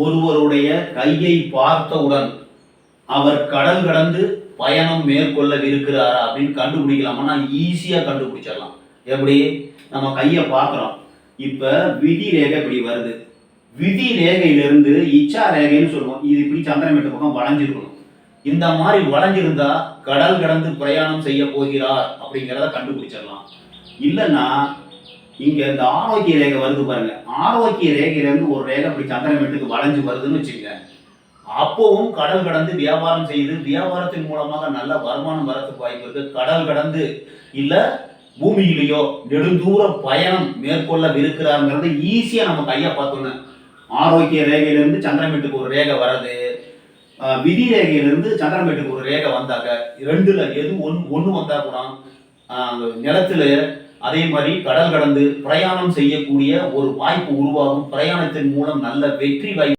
ஒருவருடைய கையை பார்த்தவுடன் அவர் கடல் கடந்து பயணம் மேற்கொள்ளவிருக்கிறாரா அப்படின்னு கண்டுபிடிக்கலாமா? ஈஸியா கண்டுபிடிச்சிடலாம். எப்படி? நம்ம கையை பார்க்குறோம். இப்ப விதி ரேகை இப்படி வருது. விதி ரேகையிலிருந்து இச்சா ரேகைன்னு சொல்லுவோம். இது இப்படி சந்திரமேட்டு பக்கம் வளைஞ்சிருக்கணும். இந்த மாதிரி வளைஞ்சிருந்தா கடல் கடந்து பிரயாணம் செய்ய போகிறார் அப்படிங்கிறத கண்டுபிடிச்சிடலாம். இல்லைன்னா இங்க இந்த ஆரோக்கிய ரேகை வருது பாருங்க. ஆரோக்கிய ரேகையிலிருந்து ஒரு ரேகை அப்படி சந்திரமேட்டுக்கு வளைஞ்சு வருதுன்னு வச்சுக்கோங்க. அப்பவும் கடல் கடந்து வியாபாரம் செய்து வியாபாரத்தின் மூலமாக நல்ல வருமானம் வரத்துக்கு வாய்ப்பு இருக்கு. கடல் கடந்து இல்ல பூமியிலேயோ நெடுந்தூர பயணம் மேற்கொள்ளவிருக்கிறாங்கிறது ஈஸியா நம்ம கையை பார்த்தோன்னு ஆரோக்கிய ரேகையிலிருந்து சந்திரமேட்டுக்கு ஒரு ரேகை வர்றது, விதி ரேகையிலிருந்து சந்திரமேட்டுக்கு ஒரு ரேகை வந்தாங்க. ரெண்டுல எது ஒன்று வந்தா கூட நிலத்துல அதே மாதிரி கடல் கடந்து பிரயாணம் செய்யக்கூடிய ஒரு வாய்ப்பு உருவாகும். பிரயாணத்தின் மூலம் நல்ல வெற்றி வாய்ப்பு